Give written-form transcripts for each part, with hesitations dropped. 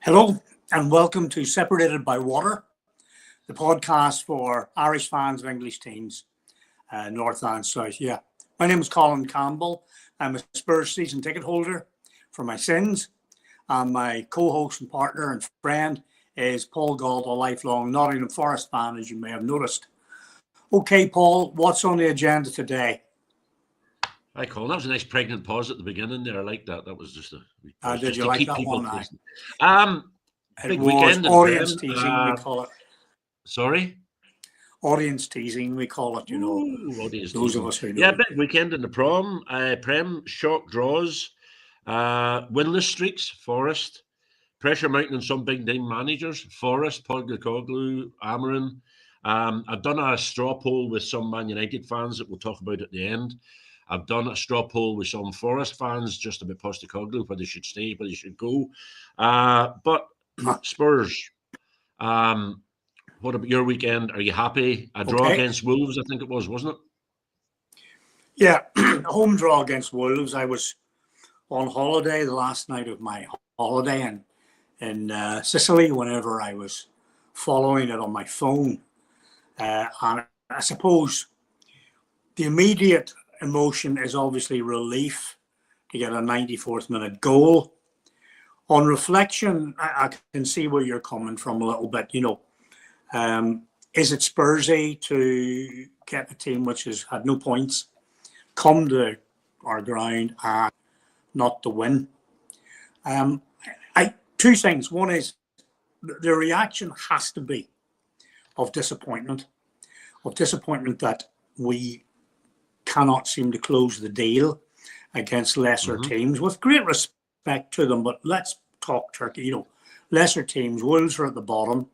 Hello and welcome to Separated by Water, the podcast for Irish fans of English teams, North and South. Yeah, my name is Colin Campbell. I'm a Spurs season ticket holder for my sins, and my co-host and partner and friend is Paul Galt, a lifelong Nottingham Forest fan, as you may have noticed. Okay, Paul, what's on the agenda today? Hi, Colin. That was a nice pregnant pause at the beginning there. I like that. That was just a Did you like that one? Big weekend. Audience teasing, we call it. Sorry? Audience teasing, we call it, Audience those teasing. of us who know. Yeah, big weekend in the Prem, shock draws, winless streaks, Forest, pressure mounting on some big name managers, Forest, Postecoglou, Amorim. I've done a straw poll with some Man United fans that we'll talk about at the end. I've done a straw poll with some Forest fans just about Postecoglou, whether they should stay, whether they should go. But Spurs, what about your weekend? Are you happy? A draw against Wolves, I think it was, wasn't it? Yeah, a home draw against Wolves. I was on holiday the last night of my holiday in Sicily whenever I was following it on my phone. And I suppose the immediate emotion is obviously relief to get a 94th minute goal. On reflection, I can see where you're coming from a little bit. Is it Spursy to get a team which has had no points come to our ground and not to win? Two things. One is the reaction has to be of disappointment that we cannot seem to close the deal against lesser teams, with great respect to them. But let's talk Turkey. Lesser teams, Wolves are at the bottom,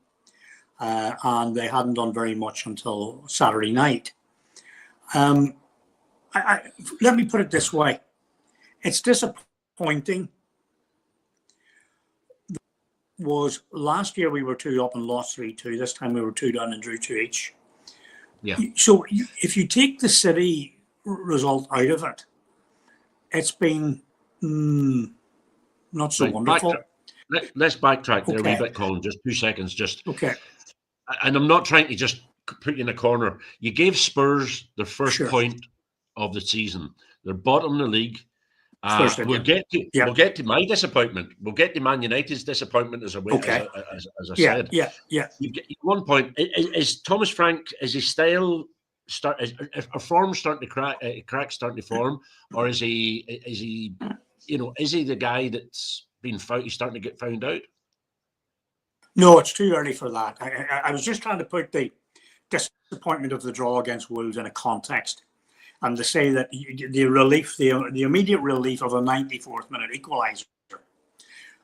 and they hadn't done very much until Saturday night. Let me put it this way. It's disappointing. Was last year we were 2 up and lost 3-2. This time we were 2 down and drew 2 each. Yeah. So if you take the City result out of it, it's been not so wonderful. Let's backtrack there a wee bit, Colin. Just 2 seconds. Okay. And I'm not trying to just put you in a corner. You gave Spurs their first point of the season. They're bottom of the league. We'll get to my disappointment. We'll get to Man United's disappointment as I said. Yeah. You get 1 point. Is Thomas Frank? Is his style a form starting to crack, starting to form, or is he? Is he the guy that's been found? He's starting to get found out. No, it's too early for that. I was just trying to put the disappointment of the draw against Wolves in a context, and to say that the immediate relief of a 94th minute equaliser,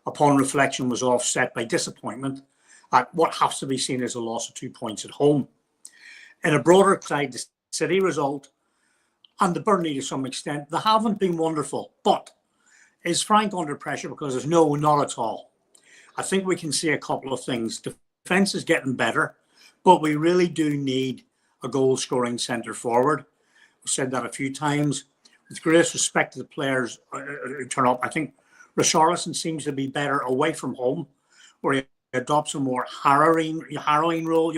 upon reflection, was offset by disappointment at what has to be seen as a loss of 2 points at home. In a broader side, the City result and the Burnley to some extent, they haven't been wonderful. But is Frank under pressure? Because no, not at all. I think we can see a couple of things. Defence is getting better, but we really do need a goal-scoring centre forward. I've said that a few times. With great respect to the players who turn up, I think Richarlison seems to be better away from home, where he adopts a more harrowing role,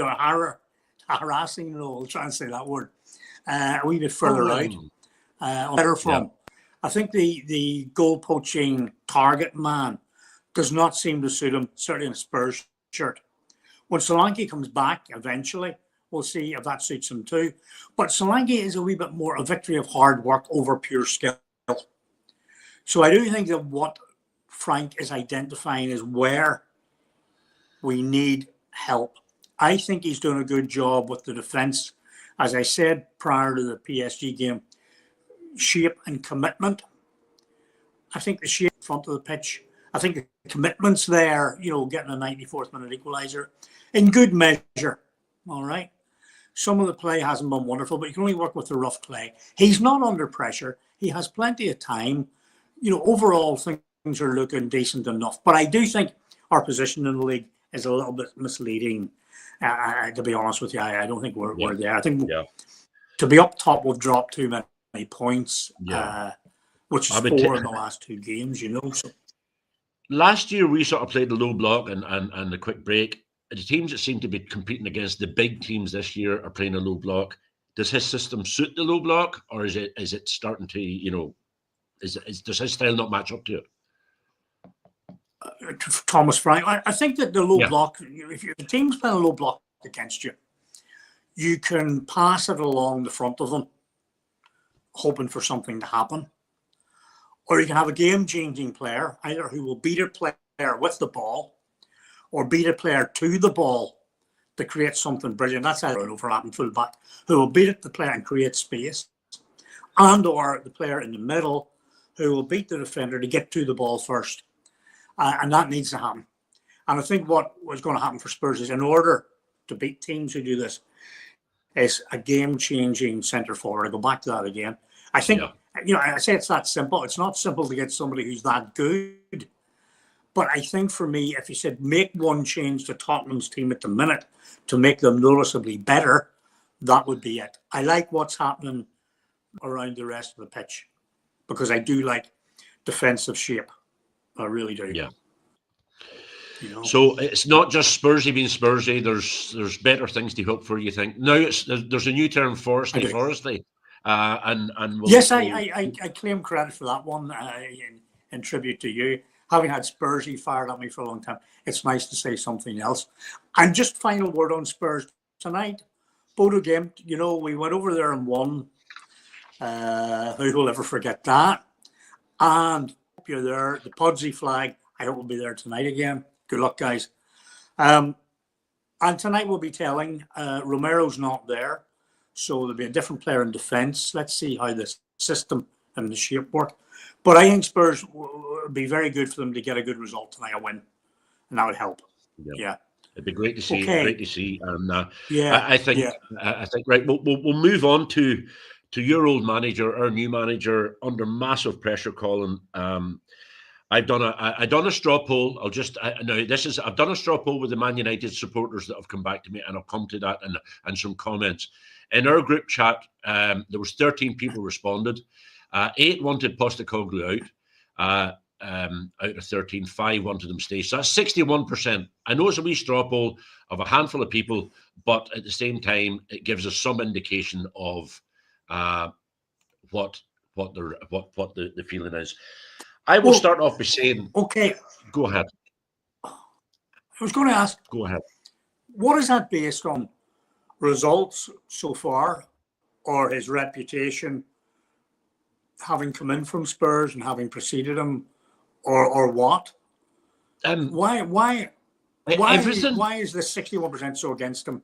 harassing role, trying to say that word, a wee bit further out. Better from. I think the goal poaching target man does not seem to suit him, certainly in a Spurs shirt. When Solanke comes back eventually, we'll see if that suits him too. But Solanke is a wee bit more a victory of hard work over pure skill. So I do think that what Frank is identifying is where we need help. I think he's doing a good job with the defence. As I said prior to the PSG game, shape and commitment. I think the shape in front of the pitch, I think the commitment's there, getting a 94th minute equaliser in good measure. All right. Some of the play hasn't been wonderful, but you can only work with the rough clay. He's not under pressure. He has plenty of time. Overall things are looking decent enough. But I do think our position in the league is a little bit misleading. To be honest with you, I don't think we're there. I think to be up top, we've dropped too many points, which is 4 in the last 2 games, So last year we sort of played the low block and the quick break. The teams that seem to be competing against the big teams this year are playing a low block. Does his system suit the low block, or is it starting to, does his style not match up to it? Thomas Frank, I think that the low Yeah. block, if the team's playing a low block against you, you can pass it along the front of them, hoping for something to happen. Or you can have a game-changing player, either who will beat a player with the ball or beat a player to the ball to create something brilliant. That's either an overlapping fullback who will beat the player and create space, and or the player in the middle who will beat the defender to get to the ball first. And that needs to happen. And I think what was going to happen for Spurs is, in order to beat teams who do this, is a game-changing centre forward. I go back to that again. I think, I say it's that simple. It's not simple to get somebody who's that good. But I think for me, if you said make one change to Tottenham's team at the minute to make them noticeably better, that would be it. I like what's happening around the rest of the pitch because I do like defensive shape. I really do. Yeah. So it's not just Spursy being Spursy. There's better things to hope for. You think now? There's a new term, Foresty, and yes, I claim credit for that one in tribute to you. Having had Spursy fired at me for a long time, it's nice to say something else. And just final word on Spurs tonight. Bodo game. We went over there and won. Who will ever forget that? And you're there. The Pudsey flag. I hope we'll be there tonight again. Good luck, guys. And tonight we'll be telling Romero's not there, so there'll be a different player in defence. Let's see how this system and the shape work. But I think Spurs would be very good for them to get a good result tonight, a win, and that would help. Yeah. It'd be great to see. Okay. Great to see. And I think right. We'll move on to your old manager, our new manager, under massive pressure, Colin. I've done a straw poll. I've done a straw poll with the Man United supporters that have come back to me, and I'll come to that and some comments. In our group chat, there was 13 people responded. 8 wanted Postecoglou out. Out of 13, 5 wanted them stay. So that's 61%. I know it's a wee straw poll of a handful of people, but at the same time, it gives us some indication of what the feeling is. I will start off by saying, okay, go ahead. I was going to ask, go ahead. What is that based on? Results so far, or his reputation having come in from Spurs and having preceded him, or what? Why is this 61% so against him?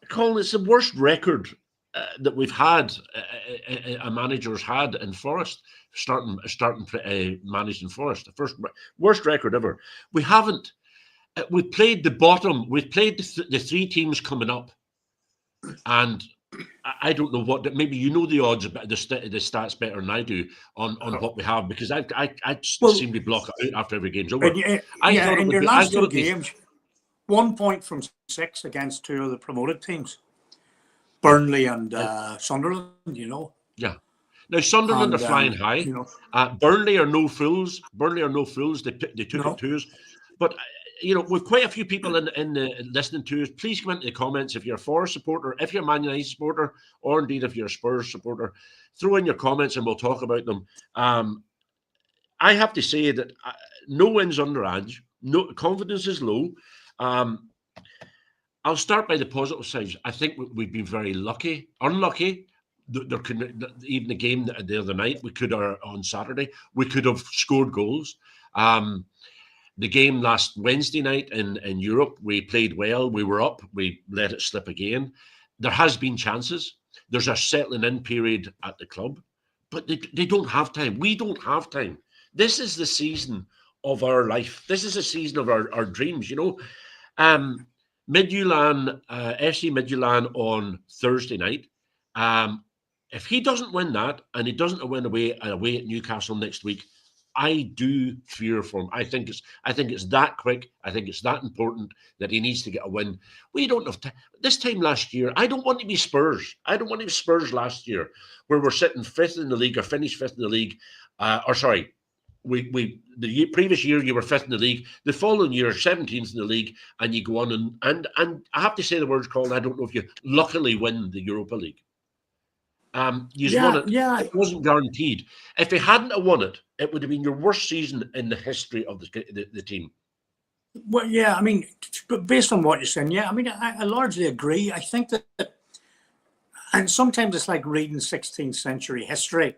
Colin, it's the worst record that we've had, a manager's had in Forest, starting managing Forest. The first worst record ever. We haven't. We've played the bottom. We've played the 3 teams coming up, and I don't know what. Maybe you know the odds, the stats better than I do on what we have, because I seem to block it out after every game's over. In your last 2 games, 1 point from 6 against 2 of the promoted teams. Burnley and Sunderland, Yeah. Now Sunderland are flying high. Burnley are no fools. They took it to us. But with quite a few people in the listening to us, please come into the comments if you're a Forest supporter, if you're a Man United supporter, or indeed if you're a Spurs supporter. Throw in your comments and we'll talk about them. I have to say that no wins under Ange. No confidence is low. I'll start by the positive sides. I think we've been very lucky. Unlucky. Even the game the other night, on Saturday, we could have scored goals. The game last Wednesday night in Europe, we played well. We were up. We let it slip again. There has been chances. There's a settling in period at the club, but they don't have time. We don't have time. This is the season of our life. This is the season of our dreams. Midtjylland, FC Midtjylland on Thursday night. If he doesn't win that, and he doesn't win away at Newcastle next week, I do fear for him. I think it's that quick. I think it's that important that he needs to get a win. We don't have time. This time last year, I don't want to be Spurs. I don't want to be Spurs last year, where we're sitting 5th in the league or finished 5th in the league. previous year you were 5th in the league. The following year, 17th in the league, and you go on and I have to say the words, Colin. I don't know if you luckily win the Europa League. You won it. Yeah. It wasn't guaranteed. If he hadn't have won it, it would have been your worst season in the history of the team. Well, yeah, I mean, but based on what you're saying, yeah, I mean, I largely agree. I think that, and sometimes it's like reading 16th century history.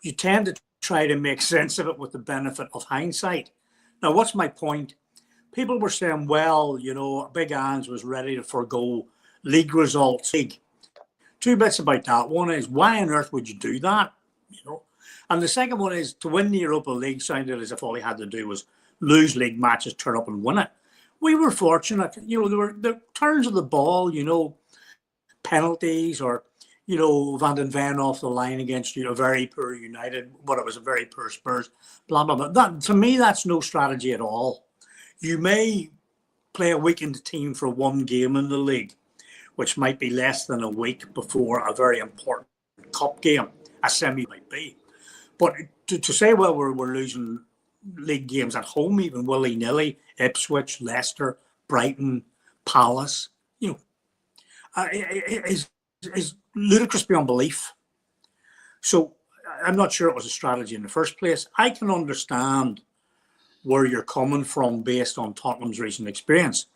You tend to try to make sense of it with the benefit of hindsight. Now, what's my point? People were saying, well, you know, Big Ange was ready to forgo league results. Two bits about that. One is, why on earth would you do that? You know, and the second one is, to win the Europa League sounded as if all he had to do was lose league matches, turn up and win it. We were fortunate. You know, there were the turns of the ball, you know, penalties, or, you know, Van den Ven off the line against, you know, very poor United, but it was a very poor Spurs, blah, blah, blah. That, to me, that's no strategy at all. You may play a weakened team for one game in the league, which might be less than a week before a very important cup game, a semi might be. But to say, well, we're losing league games at home, even willy-nilly, Ipswich, Leicester, Brighton, Palace, you know, is ludicrous beyond belief. So I'm not sure it was a strategy in the first place. I can understand where you're coming from based on Tottenham's recent experience.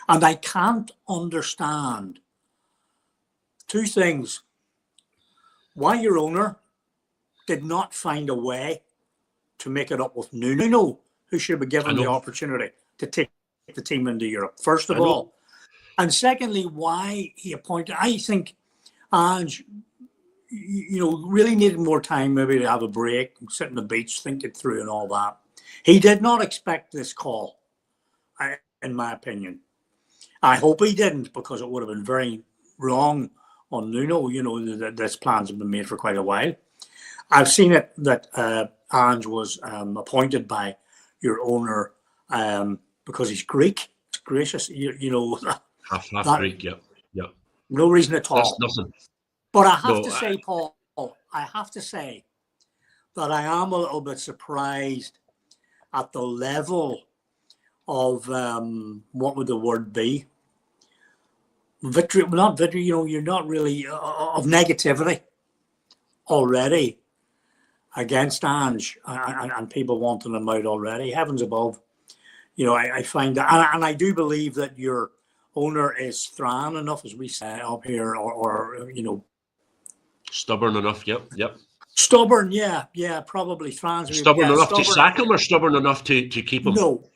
And I can't understand two things. Why your owner did not find a way to make it up with Nuno, who should be given the opportunity to take the team into Europe, first of all. And secondly, why he appointed, I think Ange, you know, really needed more time maybe to have a break, sit on the beach, think it through and all that. He did not expect this call, in my opinion. I hope he didn't, because it would have been very wrong on Nuno. You know, that this plans have been made for quite a while. I've seen it that Ange was appointed by your owner because he's Greek. It's gracious, you know. Half Greek, yeah. No reason at all. That's nothing. But I have to say, Paul, I have to say that I am a little bit surprised at the level of what would the word be? Not victory, you know, you're not really of negativity already against Ange and people wanting him out already. Heavens above. You know, I find that, and I do believe that your owner is thran enough, as we say up here, or you know, stubborn enough. Yep. Stubborn, yeah, probably thran. Stubborn enough to sack him, or stubborn enough to keep him? No,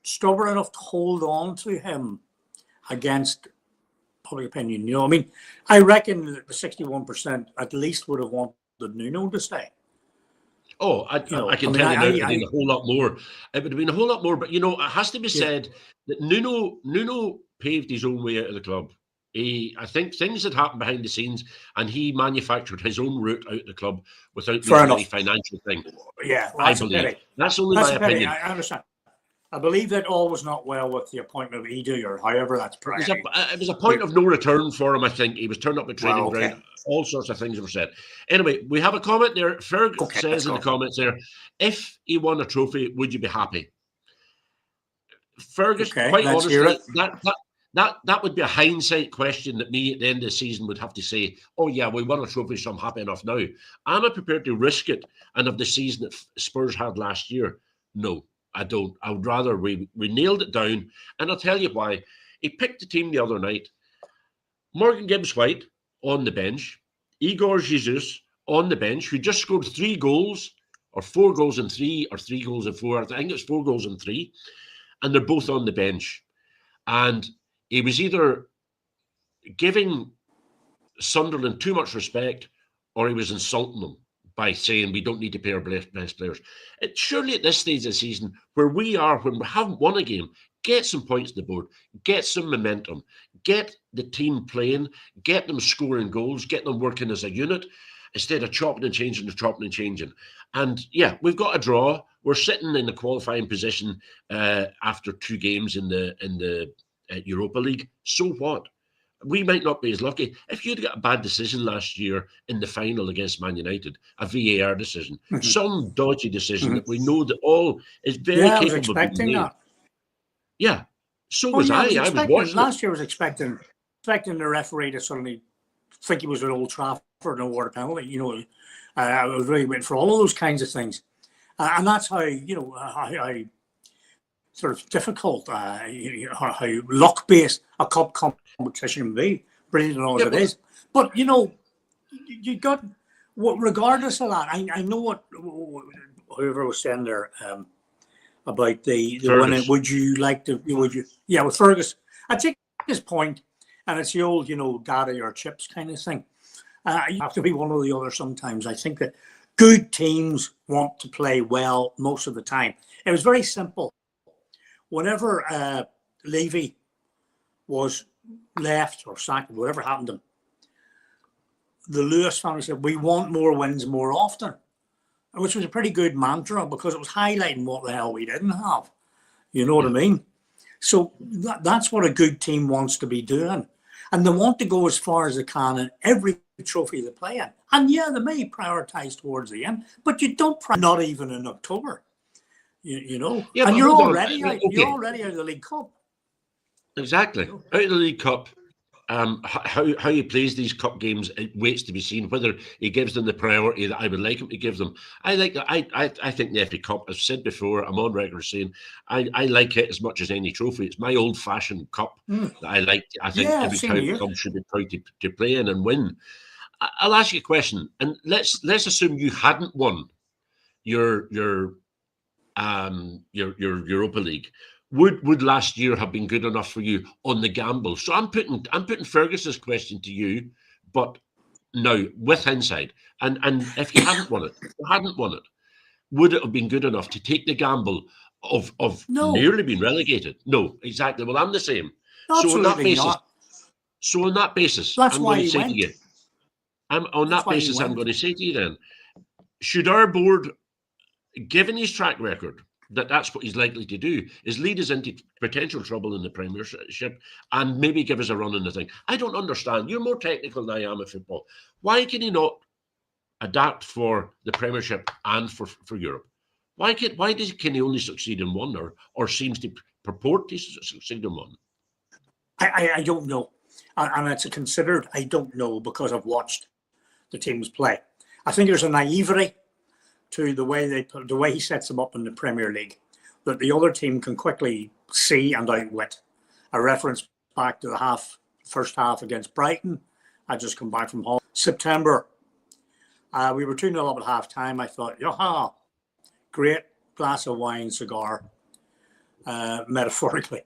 stubborn enough to hold on to him against public opinion. You know, I mean, I reckon that the 61% at least would have wanted Nuno to stay. Oh, I can tell you now, it would have been a whole lot more. It would have been a whole lot more, but you know, it has to be said that Nuno paved his own way out of the club. I think things had happened behind the scenes, and he manufactured his own route out of the club without doing any financial thing. Yeah, well, I believe that's only my opinion. I understand. I believe that all was not well with the appointment of Edu, or however that's pronounced. It was a point of no return for him, I think. He was turned up at training ground. All sorts of things were said. Anyway, we have a comment there. Ferg says in the comments there, if he won a trophy, would you be happy? Fergus, quite honestly, that would be a hindsight question that me at the end of the season would have to say, oh yeah, we won a trophy, so I'm happy enough now. Am I prepared to risk it and of the season that Spurs had last year? No, I don't. I would rather we nailed it down. And I'll tell you why. He picked the team the other night. Morgan Gibbs-White on the bench. Igor Jesus on the bench, who just scored 3 goals, or 4 goals and 3, or 3 goals and 4. I think it's 4 goals and 3. And they're both on the bench. And he was either giving Sunderland too much respect, or he was insulting them by saying we don't need to pay our best players. Surely at this stage of the season, where we are, when we haven't won a game, get some points on the board, get some momentum, get the team playing, get them scoring goals, get them working as a unit, instead of chopping and changing. And yeah, we've got a draw. We're sitting in the qualifying position after 2 games in the Europa League. So what? We might not be as lucky. If you'd got a bad decision last year in the final against Man United, a VAR decision, some dodgy decision that we know that all is very Yeah, I was capable of being expecting made. that. Yeah, so Oh was yeah, I. I was watching it. last year. I was expecting the referee to suddenly think he was at Old Trafford and award a penalty. I was really waiting for all of those kinds of things, and that's how how sort of difficult, how luck based a cup competition can be, brilliant as it is. But you got regardless of that. I know what whoever was saying there. About the winning. Would you like to? Would you? Yeah, with Fergus, I take his point, and it's the old, data or chips kind of thing. You have to be one or the other sometimes. I think that good teams want to play well most of the time. It was very simple. Whenever Levy was left or sacked, whatever happened to him, the Lewis family said, "We want more wins more often," which was a pretty good mantra because it was highlighting what the hell we didn't have. You know what I mean? So that's what a good team wants to be doing. And they want to go as far as they can in every trophy they play in. And yeah, they may prioritise towards the end, but you don't, not even in October. Yeah, and you're already out of the League Cup. Exactly. Out of the League Cup. How he plays these cup games, it waits to be seen. Whether he gives them the priority that I would like him to give them. I like that. I think the FA Cup, as I've said before, I'm on record saying I like it as much as any trophy. It's my old-fashioned cup that I like. I think every club should be proud to play in and win. I'll ask you a question, and let's assume you hadn't won your Europa League. Would last year have been good enough for you on the gamble? So I'm putting Fergus's question to you, but now with hindsight, and if you hadn't won it, would it have been good enough to take the gamble of nearly being relegated? No, exactly. Well, I'm the same. Absolutely not. So on that basis, that's I'm why going to say to you, I'm going to say to you then, should our board, given his track record, that's what he's likely to do, is lead us into potential trouble in the Premiership and maybe give us a run in the thing. I don't understand. You're more technical than I am at football. Why can he not adapt for the Premiership and for Europe? Why can he only succeed in one or seems to purport to succeed in one? I don't know. And it's a considered I don't know because I've watched the teams play. I think there's a naivety to the way he sets them up in the Premier League, that the other team can quickly see and outwit. A reference back to the first half against Brighton. I just come back from home. September, we were 2-0 up at half time. I thought, yaha, great glass of wine, cigar, metaphorically.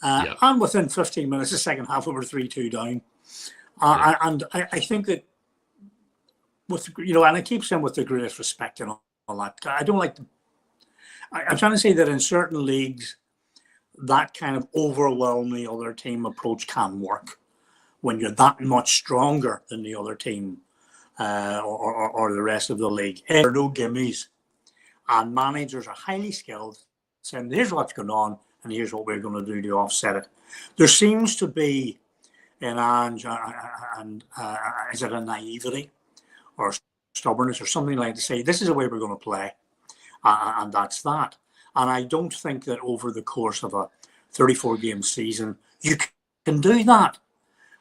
And within 15 minutes, the second half, we were 3-2 down. And I think that and I keep saying with the greatest respect and all that, I don't like I'm trying to say that in certain leagues, that kind of overwhelm the other team approach can work when you're that much stronger than the other team or the rest of the league. There are no gimmies, and managers are highly skilled, saying here's what's going on and here's what we're going to do to offset it. There seems to be in Ange and is it a naivety or stubbornness or something like to say this is the way we're going to play, and that's that. And I don't think that over the course of a 34-game season you can do that.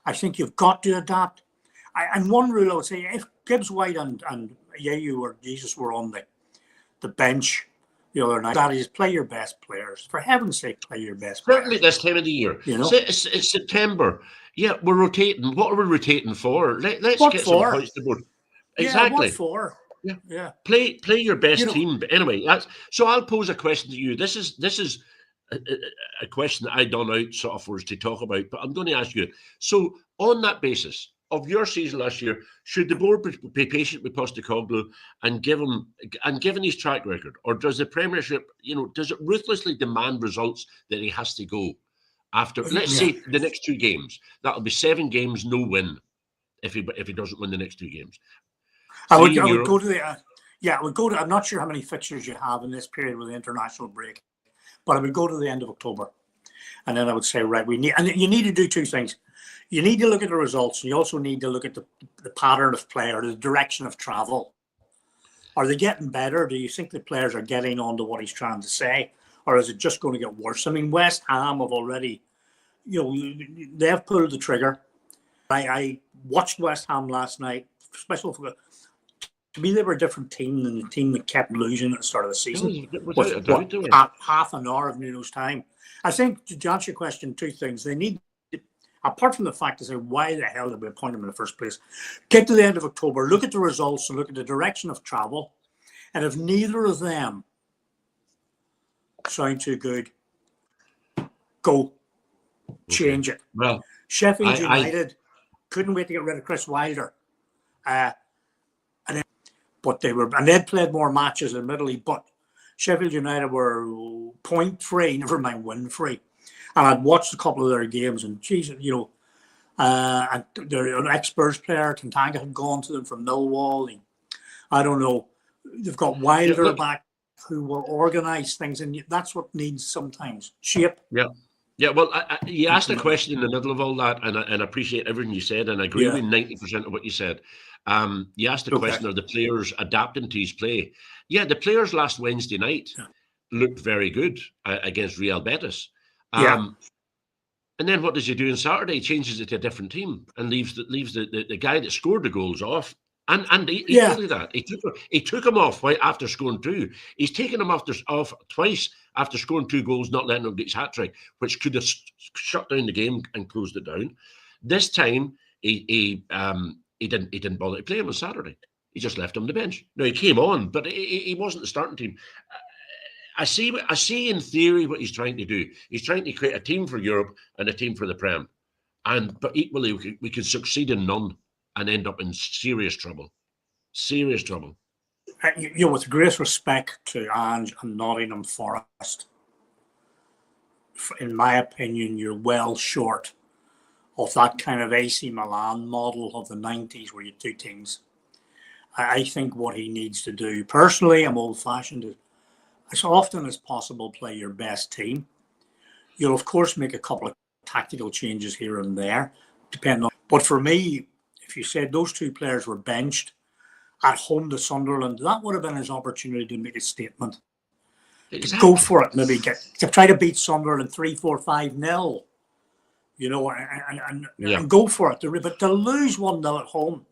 I think you've got to adapt. And one rule I would say, if Gibbs White and Yehu or Jesus were on the bench the other night, that is, play your best players. For heaven's sake, play your best players. Certainly this time of the year. It's September. Yeah, we're rotating. What are we rotating for? Let's get some points to board. Exactly. Yeah, what for? Yeah. Play your best team. But anyway, so I'll pose a question to you. This is a question that I done out sort of for us to talk about, but I'm going to ask you. So on that basis of your season last year, should the board be patient with Postecoglou and given his track record, or does the Premiership, does it ruthlessly demand results that he has to go after? Let's say the next 2 games. That'll be 7 games, no win if he doesn't win the next 2 games. I would go to the I'm not sure how many fixtures you have in this period with the international break, but I would go to the end of October, and then I would say, right, you need to do 2 things. you need to look at the results. You also need to look at the pattern of play or the direction of travel. Are they getting better? Do you think the players are getting on to what he's trying to say? Or is it just going to get worse? I mean, West Ham have already, they have pulled the trigger. I watched West Ham last night, especially to me, they were a different team than the team that kept losing at the start of the season. Without a doubt, they were. Half an hour of Nuno's time. I think, to answer your question, two things. They need, apart from the fact to say, why the hell did we appoint him in the first place? Get to the end of October, look at the results and look at the direction of travel. And if neither of them sound too good, go change it. Well, Sheffield United couldn't wait to get rid of Chris Wilder. But they'd played more matches, admittedly, but Sheffield United were point free, never mind win free. And I'd watched a couple of their games, and Jesus, and their ex-Spurs player, Tantanga, had gone to them from Millwall. I don't know. They've got Wilder back, who will organise things, and that's what needs sometimes. Shape. Yeah. Yeah, well, you asked a question in the middle of all that, and I appreciate everything you said, and I agree with 90% of what you said. You asked the question, are the players adapting to his play? Yeah, the players last Wednesday night looked very good against Real Betis. And then what does he do on Saturday? He changes it to a different team and leaves the guy that scored the goals off. And equally that, he took him off right after scoring two. He's taken him off twice after scoring two goals, not letting him get his hat trick, which could have shut down the game and closed it down. This time, he didn't bother to play him on Saturday. He just left him on the bench. No, he came on, but he wasn't the starting team. I see in theory what he's trying to do. He's trying to create a team for Europe and a team for the Prem, but equally we could succeed in none and end up in serious trouble. Serious trouble. With great respect to Ange and Nottingham Forest, in my opinion, you're well short of that kind of AC Milan model of the 90s where you had two teams. I think what he needs to do, personally, I'm old-fashioned, is as often as possible play your best team. You'll, of course, make a couple of tactical changes here and there, depending on. But for me, if you said those two players were benched at home to Sunderland, that would have been his opportunity to make a statement. Exactly. Go for it, maybe try to beat Sunderland 3-4-5-0, and go for it. But to lose 1-0 at home,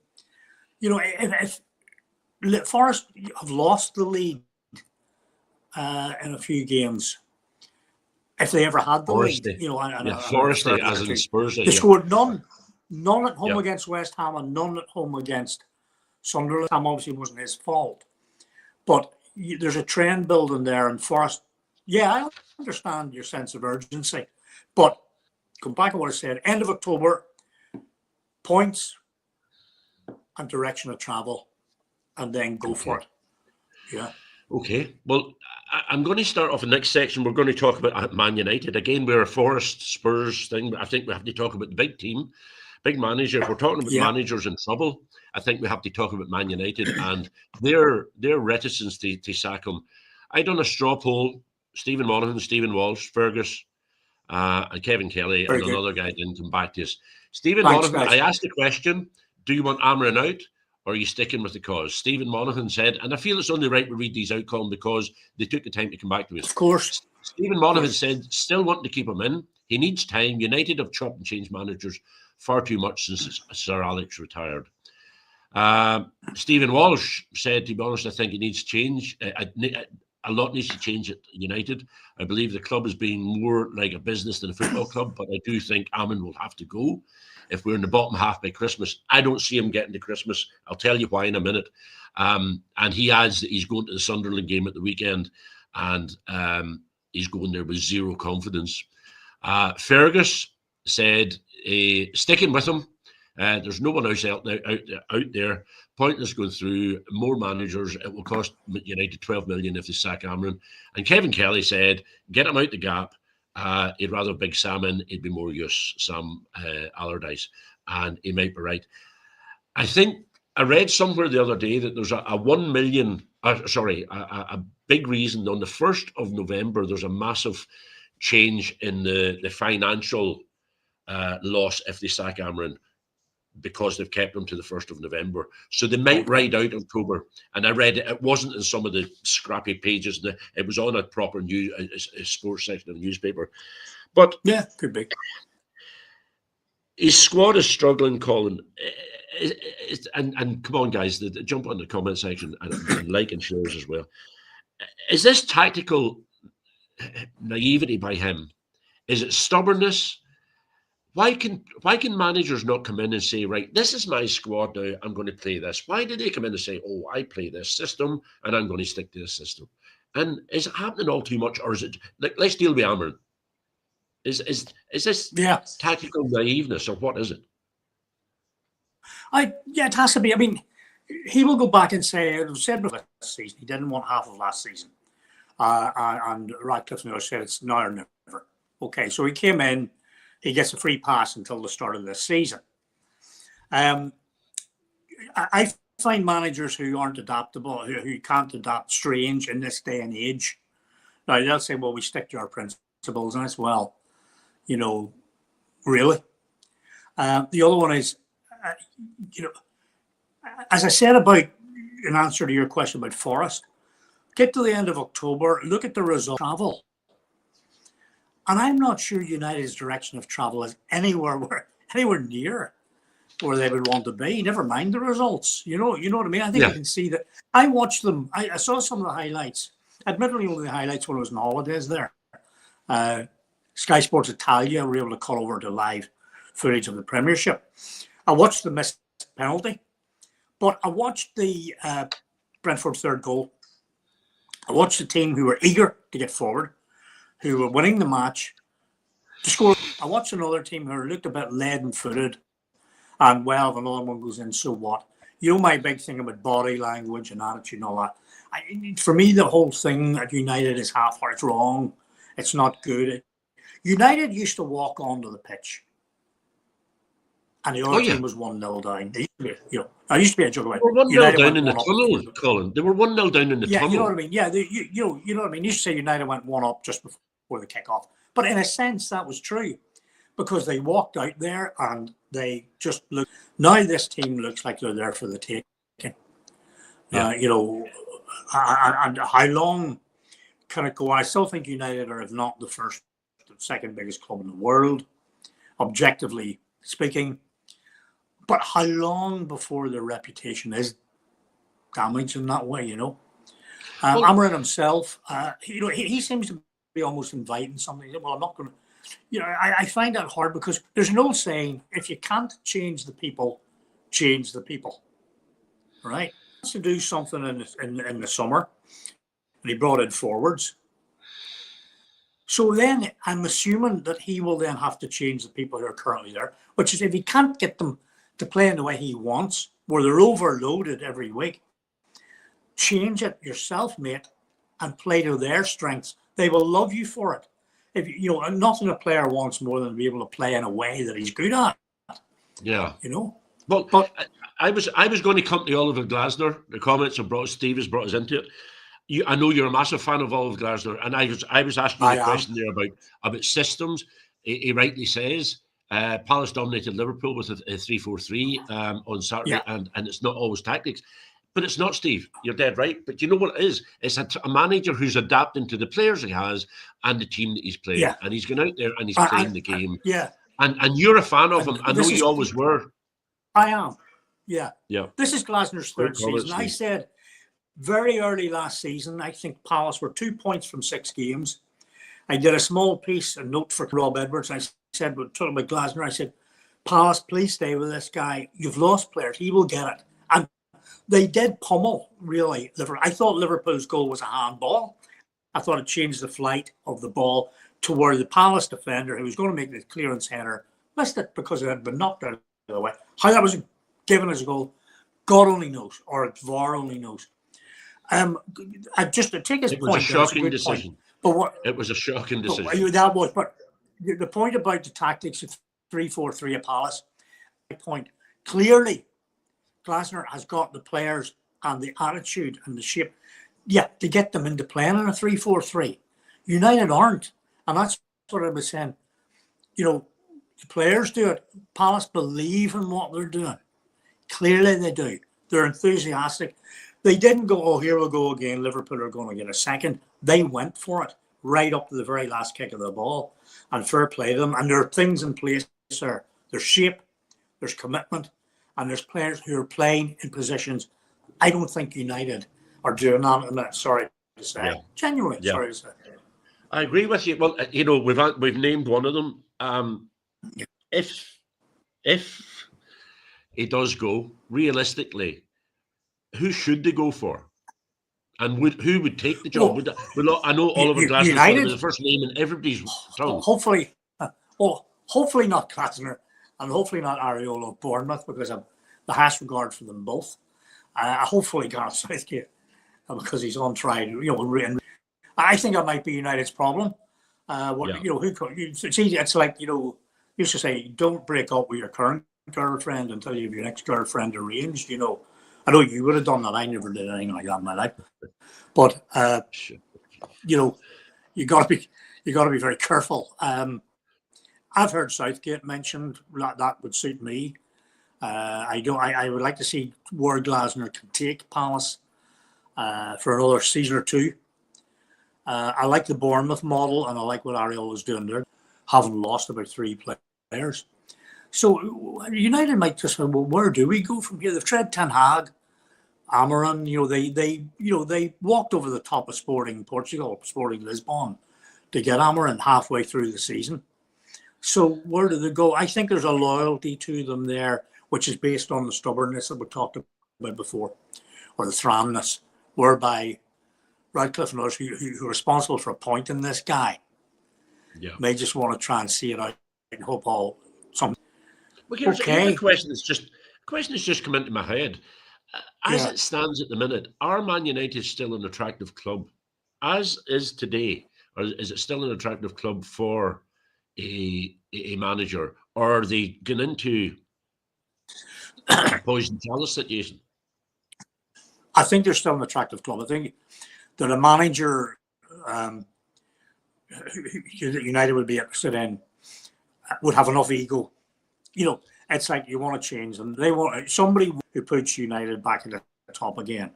if Forest have lost the lead in a few games, if they ever had the lead, Forest as in Spurs, they scored none at home against West Ham and none at home against Sunderland. Obviously wasn't his fault, but there's a trend building there, and Forest. Yeah, I understand your sense of urgency, but come back to what I said. End of October, points and direction of travel, and then go for it. Yeah. Okay. Well, I'm going to start off the next section. We're going to talk about Man United. Again, we're a Forest Spurs thing, but I think we have to talk about the big team, big manager. If we're talking about managers in trouble, I think we have to talk about Man United and their reticence to sack him. I done a straw poll. Stephen Monaghan, Stephen Walsh, Fergus, and Kevin Kelly, and another guy didn't come back to us. Stephen Monaghan, I asked the question, do you want Amorim out? Or are you sticking with the cause? Stephen Monaghan said, and I feel it's only right we read these out, Colin, because they took the time to come back to us. Of course. Stephen Monaghan said, still wanting to keep him in. He needs time. United have chopped and changed managers far too much since Sir Alex retired. Stephen Walsh said, to be honest, I think it needs change. A lot needs to change at United. I believe the club is being more like a business than a football club, but I do think Amorim will have to go. If we're in the bottom half by Christmas, I don't see him getting to Christmas. I'll tell you why in a minute. And he adds that he's going to the Sunderland game at the weekend, and he's going there with zero confidence. Fergus said, sticking with him. There's no one else out there. Pointless going through more managers. It will cost United 12 million if they sack Amorim. And Kevin Kelly said, get him out the gap. He'd rather Big Sam in. He'd be more use, Sam Allardyce. And he might be right. I think I read somewhere the other day that there's a 1 million, a big reason on the 1st of November, there's a massive change in the financial loss if they sack Amorim, because they've kept him to the 1st of November. So they might ride out October. And I read it wasn't in some of the scrappy pages. It was on a proper a sports section of the newspaper. But yeah, could be. His squad is struggling, Colin. And come on, guys, jump on the comment section and like and shares as well. Is this tactical naivety by him? Is it stubbornness? Why can managers not come in and say, right, this is my squad now, I'm going to play this? Why do they come in and say, oh, I play this system and I'm going to stick to this system? And is it happening all too much, or is it like, let's deal with Amorim? Is this tactical naiveness, or what is it? It has to be. I mean, he will go back and say, it was said before last season, he didn't want half of last season. And Radcliffe said it's now or never. Okay, so he came in, he gets a free pass until the start of this season. I find managers who aren't adaptable, who can't adapt, strange in this day and age. Now, they'll say, well, we stick to our principles, and it's, well, really? The other one is, as I said about, in answer to your question about Forest, get to the end of October, look at the result travel. And I'm not sure United's direction of travel is anywhere near where they would want to be. Never mind the results. You know what I mean? I think you can see that. I watched them. I saw some of the highlights. Admittedly, only the highlights when I was on holidays there. Sky Sports Italia were able to cut over to live footage of the Premiership. I watched the missed penalty, but I watched the Brentford's third goal. I watched the team who were eager to get forward, who were winning the match to score. I watched another team who looked a bit leaden-footed, and well, if another one goes in, so what? My big thing about body language and attitude and all that. For me, the whole thing at United is half-hearted. It's wrong. It's not good. United used to walk onto the pitch, and the other team was 1-0 down. I used to be a joke about. They were 1-0 down in the tunnel, Colin. They were 1-0 down in the tunnel. You know what I mean? Yeah, you know what I mean. You used to say United went 1-up just before the kick-off, but in a sense that was true, because they walked out there and they just looked. Now this team looks like they're there for the taking. And how long can it go? I still think United are, if not the first, the second biggest club in the world, objectively speaking. But how long before their reputation is damaged in that way? Amorim himself, he seems to be almost inviting something. Well, I'm not going to. I find that hard, because there's an old saying: if you can't change the people, change the people. Right? He wants to do something in the summer, and he brought in forwards. So then I'm assuming that he will then have to change the people who are currently there, which is, if he can't get them to play in the way he wants, where they're overloaded every week, change it yourself, mate, and play to their strengths. They will love you for it. If nothing a player wants more than to be able to play in a way that he's good at. Yeah. Well, but I was going to come to Oliver Glasner. The comments have Steve has brought us into it. I know you're a massive fan of Oliver Glasner, and I was asking you a question there about systems. He rightly says Palace dominated Liverpool with a 3-4-3 on Saturday, and it's not always tactics. But it's not, Steve. You're dead right. But you know what it is? It's a manager who's adapting to the players he has and the team that he's playing. And he's going out there and he's playing the game. And you're a fan of him. I know you always were. I am. Yeah. This is Glasner's third season. I said very early last season, I think Palace were 2 points from 6 games. I did a small piece, a note for Rob Edwards. I said, talking about Glasner, I said, Palace, please stay with this guy. You've lost players. He will get it. And they did pummel, really. I thought Liverpool's goal was a handball. I thought it changed the flight of the ball to where the Palace defender, who was going to make the clearance header, missed it because it had been knocked out of the way. How that was given as a goal, God only knows, or VAR only knows. Just to take his point, it was a shocking decision. It was a shocking decision. But the point about the tactics of 3-4-3 at Palace, point clearly, Glasner has got the players and the attitude and the shape, to get them into playing in a 3-4-3. United aren't, and that's what I was saying. The players do it. Palace believe in what they're doing. Clearly they do. They're enthusiastic. They didn't go, oh, here we go again. Liverpool are going to get a second. They went for it right up to the very last kick of the ball. And fair play to them. And there are things in place there. There's shape, there's commitment, and there's players who are playing in positions I don't think United are doing that. Sorry to say. Yeah. Genuinely, Yeah. sorry to say. I agree with you. Well, we've named one of them. If he does go, realistically, who should they go for? And who would take the job? I know Oliver Glasner's going to be the first name in everybody's tongue. Hopefully not Glasner, and hopefully not Areola of Bournemouth, because of the highest regard for them both. Hopefully Gareth Southgate, because he's on tried. I think that might be United's problem. It's easy. It's like, used to say, don't break up with your current girlfriend until you have your next girlfriend arranged. I know you would have done that. I never did anything like that in my life. But you got to be very careful. I've heard Southgate mentioned that would suit me. I would like to see where Glasner can take Palace for another season or two. I like the Bournemouth model, and I like what Areola's doing there. Haven't lost about 3 players. So United might just say, well, where do we go from here? They've tried Ten Hag, Amorim. They walked over the top of Sporting Portugal, Sporting Lisbon, to get Amorim halfway through the season. So where do they go? I think there's a loyalty to them there, which is based on the stubbornness that we talked about before, or the thranness, whereby Radcliffe and others who are responsible for appointing this guy may just want to try and see it out and hope all something. Well, here's a question that's just come into my head. As it stands at the minute, are Man United still an attractive club? As is today, or is it still an attractive club for a manager? Or are they going into a poison chalice situation? I think they're still an attractive club. I think that a manager that United would be interested in would have enough ego. It's like you want to change them. They want somebody who puts United back at the top again,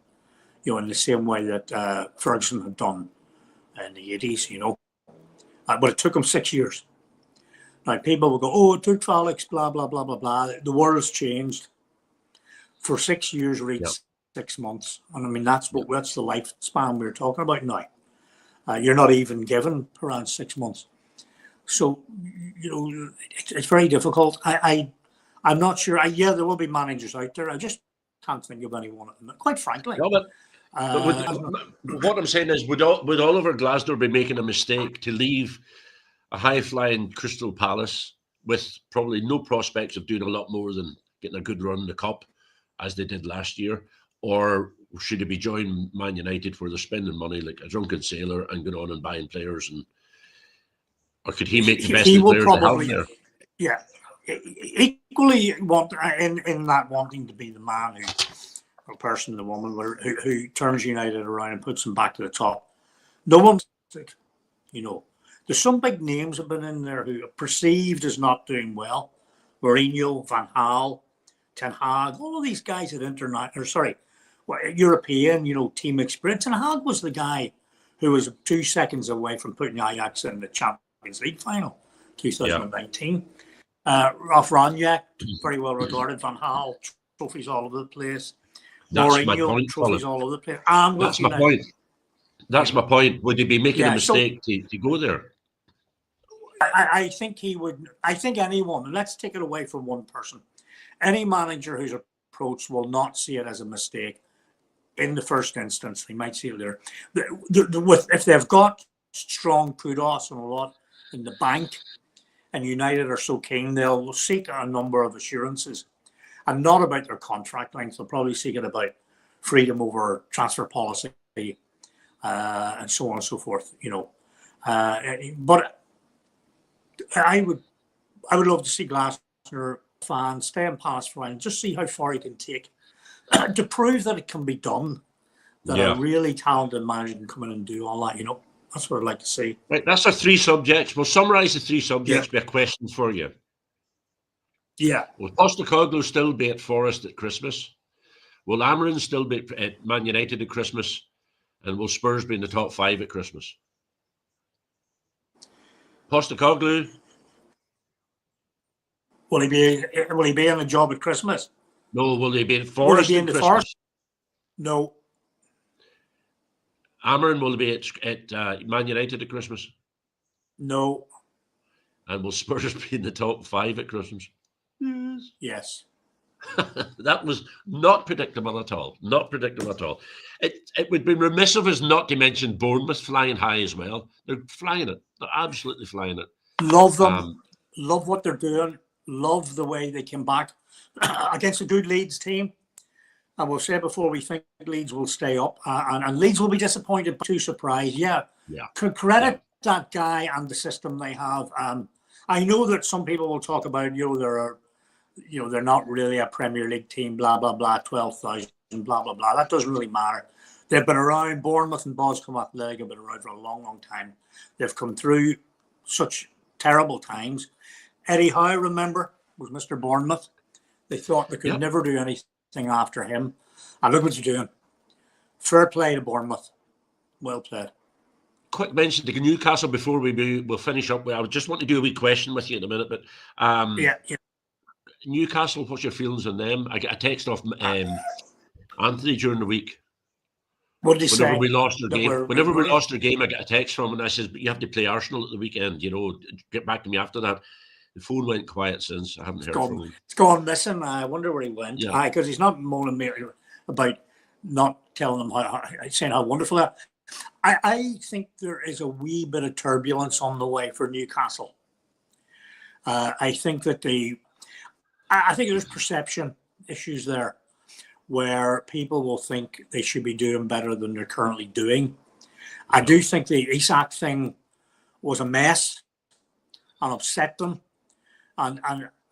in the same way that Ferguson had done in the 80s, But it took him 6 years. Now, people will go, oh, it took Alex, blah, blah, blah, blah, blah. The world's changed. For 6 years, reached 6 months. And I mean, that's the lifespan we're talking about now. You're not even given around 6 months. So, it's very difficult. I'm not sure. There will be managers out there. I just can't think of anyone at the minute, quite frankly. No, but what I'm saying is, would Oliver Glasner be making a mistake to leave a high-flying Crystal Palace with probably no prospects of doing a lot more than getting a good run in the Cup, as they did last year? Or should he be joining Man United where they're spending money like a drunken sailor and going on and buying players? Or could he make the best of the players they have there? Yeah. Equally in that wanting to be the man or person, the woman who turns United around and puts them back to the top. No one's, there's some big names have been in there who are perceived as not doing well. Mourinho, Van Gaal, Ten Hag, all of these guys at European, team experience. Ten Hag was the guy who was 2 seconds away from putting Ajax in the Champions League final, 2019. Ralf Rangnick, very well regarded. Van Gaal, trophies all over the place. Mourinho, trophies all over the place. That's my point. That's my point. Would he be making a mistake to go there? I think he would. I think anyone, and let's take it away from one person, any manager who's approached will not see it as a mistake in the first instance. They might see it there. If they've got strong kudos and a lot in the bank, and United are so keen, they'll seek a number of assurances, and not about their contract length. They'll probably seek it about freedom over transfer policy, and so on and so forth. But I would love to see Glasner fans stay in Palace for a while and just see how far he can take to prove that it can be done. That a really talented manager can come in and do all that. That's what I'd like to see. Right, that's our 3 subjects. We'll summarise the 3 subjects by a question for you. Yeah. Will Postecoglou still be at Forest at Christmas? Will Amorim still be at Man United at Christmas? And will Spurs be in the top 5 at Christmas? Postecoglou. Will he be in the job at Christmas? No, will he be at Will he Forest be at in the Christmas? Forest? No. Amorim will be at Man United at Christmas? No. And will Spurs be in the top 5 at Christmas? Yes. Yes. That was not predictable at all. Not predictable at all. It would be remiss of us not to mention Bournemouth flying high as well. They're flying it. They're absolutely flying it. Love them. Love what they're doing. Love the way they came back against a good Leeds team. And we'll say before, we think Leeds will stay up. And Leeds will be disappointed, but too surprised. Yeah. Could credit that guy and the system they have. I know that some people will talk about, they're not really a Premier League team, blah, blah, blah, 12,000, blah, blah, blah. That doesn't really matter. They've been around. Bournemouth and Boscombe Athletic have been around for a long, long time. They've come through such terrible times. Eddie Howe, remember, was Mr. Bournemouth. They thought they could never do anything after him. And look what you're doing. Fair play to Bournemouth. Well played. Quick mention to Newcastle before we'll finish up. I just want to do a wee question with you in a minute, but Newcastle, what's your feelings on them? I get a text off Anthony during the week. What did he say? Whenever we lost our game, I get a text from him and I says, "But you have to play Arsenal at the weekend. Get back to me after that." The phone went quiet since. I haven't heard from him. It's gone missing. I wonder where he went. Because he's not moaning me about not telling them saying how wonderful that. I think there is a wee bit of turbulence on the way for Newcastle. I think that I think there's perception issues there, where people will think they should be doing better than they're currently doing. I do think the Isak thing was a mess and upset them. And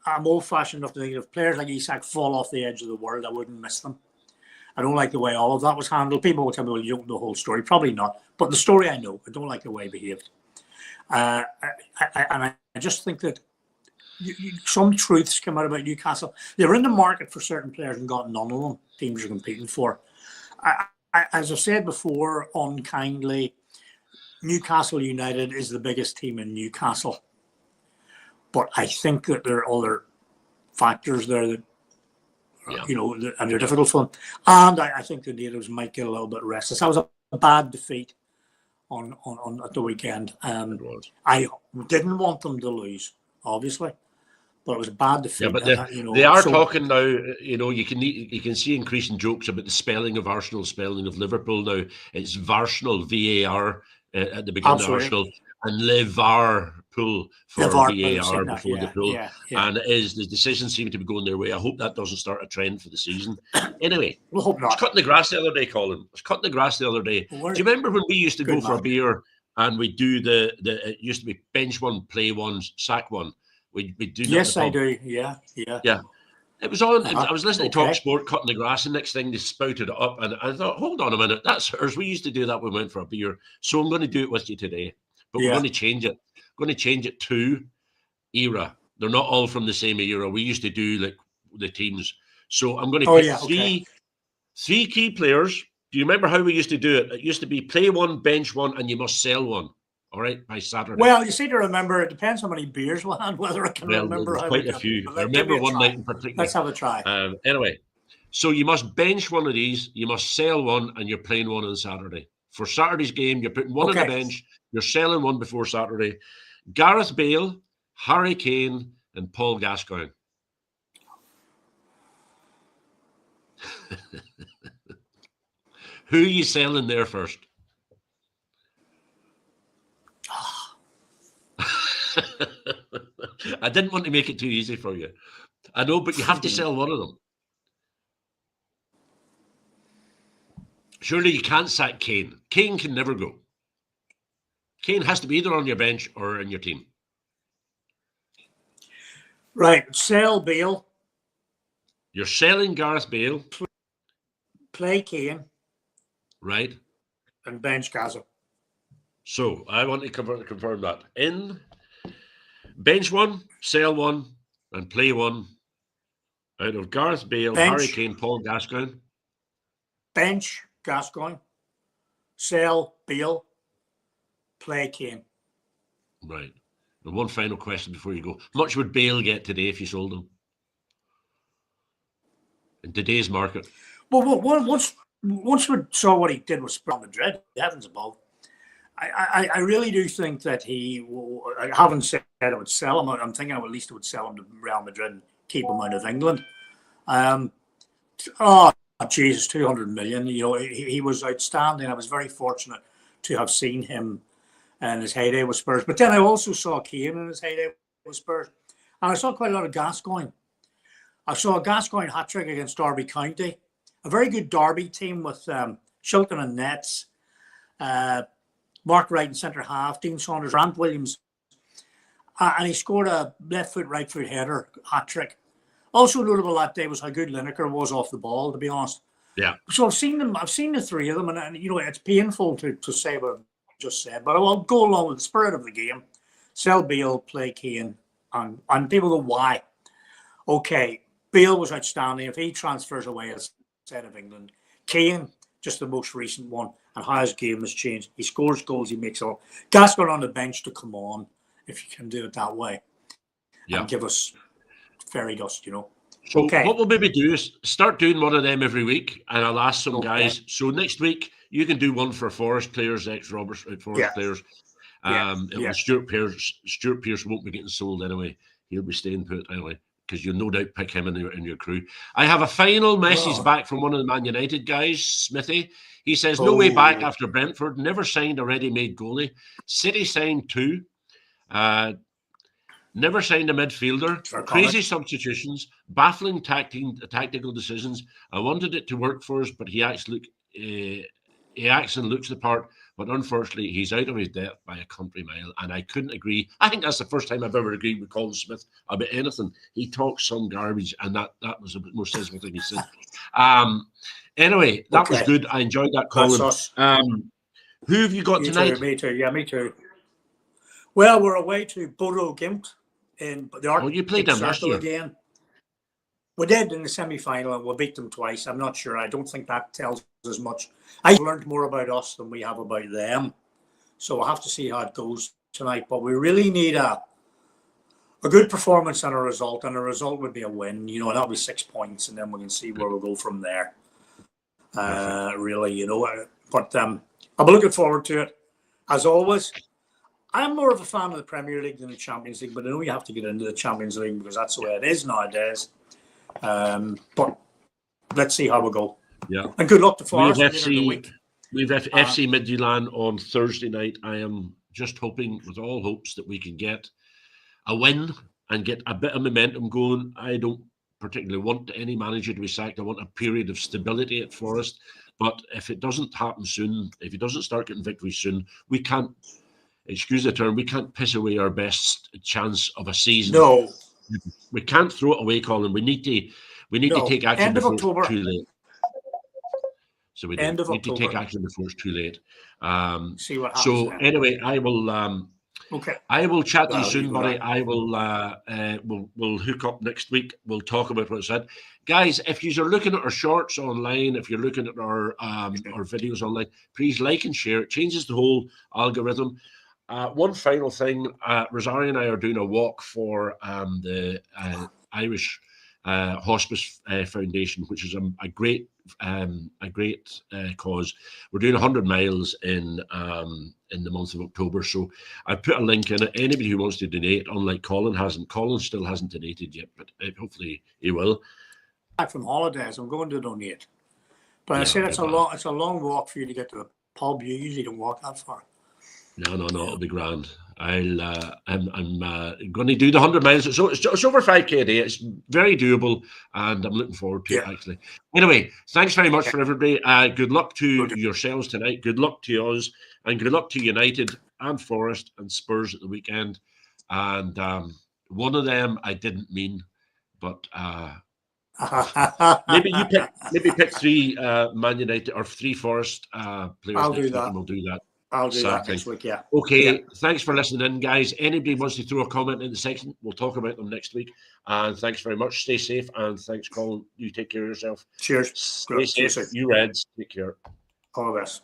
I'm old-fashioned enough to think if players like Isak fall off the edge of the world, I wouldn't miss them. I don't like the way all of that was handled. People will tell me, well, you don't know the whole story. Probably not. But the story I know. I don't like the way he behaved. And I just think that some truths come out about Newcastle. They were in the market for certain players and got none of them. Teams are competing for. As I've said before, unkindly, Newcastle United is the biggest team in Newcastle. But I think that there are other factors there that, and they're difficult for them. And I think the natives might get a little bit restless. That was a bad defeat on at the weekend. I didn't want them to lose, obviously, but it was a bad defeat. Yeah, but they are talking now. You can see increasing jokes about the spelling of Arsenal, spelling of Liverpool now. It's Varsenal, VAR at the beginning of Arsenal, and Liverpool for VAR before the pool. And the decisions seem to be going their way. I hope that doesn't start a trend for the season. Anyway, we'll hope not. I was cutting the grass the other day, Colin. I was cutting the grass the other day. Do you remember when we used to go for a beer and we do it used to be bench one, play one, sack one? We do that. Yes, I do. Yeah. It was on. I was listening to Talk Sport, cutting the grass, and next thing they spouted it up, and I thought, hold on a minute, that's ours. We used to do that when we went for a beer, so I'm going to do it with you today. But we're going to change it. We're going to change it to era. They're not all from the same era. We used to do like the teams. So I'm going to pick three key players. Do you remember how we used to do it? It used to be play one, bench one, and you must sell one. All right, by Saturday. Well, you see, to remember, it depends how many beers we'll have, whether I can remember. Quite a few. I remember one night in particular. Let's have a try. Anyway, so you must bench one of these, you must sell one, and you're playing one on Saturday. For Saturday's game, you're putting one on the bench, you're selling one before Saturday. Gareth Bale, Harry Kane, and Paul Gascoigne. Who are you selling there first? I didn't want to make it too easy for you. I know, but you have to sell one of them. Surely you can't sack Kane. Kane can never go. Kane has to be either on your bench or in your team. Right, sell Bale. You're selling Gareth Bale. Play Kane. Right. And bench Gaza. So I want to confirm that. In bench one, sell one, and play one, Out of Gareth Bale, Harry Bench, Kane, Paul Gascoigne. bench, Gascoigne. Sell, Bale. Play, Kane. Right. And one final question before you go. How much would Bale get today if you sold him? In today's market? Well, once we saw what he did with Spurs Madrid, heavens above, I really do think that I haven't said I would sell him. I'm thinking at least I would sell him to Real Madrid and keep him out of England. Oh, Jesus, 200 million. You know, he was outstanding. I was very fortunate to have seen him in his heyday with Spurs. But then I also saw Kane in his heyday with Spurs. And I saw quite a lot of Gascoigne. I saw a Gascoigne hat-trick against Derby County. A very good Derby team with Shilton and Nets, Mark Wright in centre half, Dean Saunders, Grant Williams. And he scored a left foot, right foot header hat-trick. Also notable that day was how good Lineker was off the ball, to be honest. Yeah. So I've seen the three of them, and you know, it's painful to say what I've just said, but I'll go along with the spirit of the game. Sell Bale, play Kane, and people go, why? Okay, Bale was outstanding. If he transfers away outside of England, Kane, just the most recent one, and how his game has changed. He scores goals, he makes up. Gascoigne on the bench to come on, if you can do it that way, and give us fairy dust, you know. So what we'll maybe do is start doing one of them every week, and I'll ask some guys. So next week you can do one for Forest players, ex-Forest players. Stuart Pearce won't be getting sold anyway. He'll be staying put anyway, because you'll no doubt pick him in your crew. I have a final message back from one of the Man United guys, Smithy. He says, no way back after Brentford. Never signed a ready-made goalie. City signed 2. Never signed a midfielder. Crazy substitutions. Baffling tactical decisions. I wanted it to work for us, but he acts and looks the part. But unfortunately, he's out of his depth by a country mile, and I couldn't agree. I think that's the first time I've ever agreed with Colin Smith about anything. He talks some garbage, and that was the most sensible thing he said. Anyway, that was good. I enjoyed that, Colin. Who have you got tonight? Me too. Yeah, me too. Well, we're away to Bodo Glimt in the Arctic you played them last year again. We did in the semi-final, and we beat them twice. I'm not sure. I don't think that tells us much. I've learned more about us than we have about them. So we'll have to see how it goes tonight. But we really need a good performance and a result. And a result would be a win. You know, that'll be 6 points, and then we can see where we'll go from there. Really, you know. But I'll be looking forward to it. As always, I'm more of a fan of the Premier League than the Champions League. But I know you have to get into the Champions League because that's the way it is nowadays. But let's see how we go. Yeah. And good luck to Forest. We've FC Midtjylland on Thursday night. I am just hoping, with all hopes, that we can get a win and get a bit of momentum going. I don't particularly want any manager to be sacked. I want a period of stability at Forest. But if it doesn't happen soon, if he doesn't start getting victories soon, we can't, excuse the term, we can't piss away our best chance of a season. No. We can't throw it away, Colin. We need to take action before it's too late. So we need to take action before it's too late. See what happens. So anyway, I will. I will chat to you soon, buddy. I will. We'll hook up next week. We'll talk about what I said, guys. If you are looking at our shorts online, if you're looking at our videos online, please like and share. It changes the whole algorithm. One final thing, Rosario and I are doing a walk for the Irish Hospice Foundation, which is a great cause. We're doing 100 miles in the month of October. So I put a link in it. Anybody who wants to donate, unlike Colin hasn't. Colin still hasn't donated yet, but hopefully he will. Back from holidays, I'm going to donate. But I said it's a long walk for you to get to the pub. You usually don't walk that far. No, it'll be grand. I'm going to do the 100 miles. So it's over 5K a day. It's very doable, and I'm looking forward to it, actually. Anyway, thanks very much for everybody. Good luck to yourselves tonight. Good luck to us, and good luck to United and Forest and Spurs at the weekend. And one of them I didn't mean, but maybe pick 3 Man United or 3 Forest players. I'll do that. And we'll do that. I'll do that Sacking. next week, yeah. Okay, Yeah. thanks for listening in, guys. Anybody wants to throw a comment in the section, we'll talk about them next week. And thanks very much. Stay safe. And thanks, Colin. You take care of yourself. Cheers. Stay See you safe. soon. You Reds. Take care. All the best.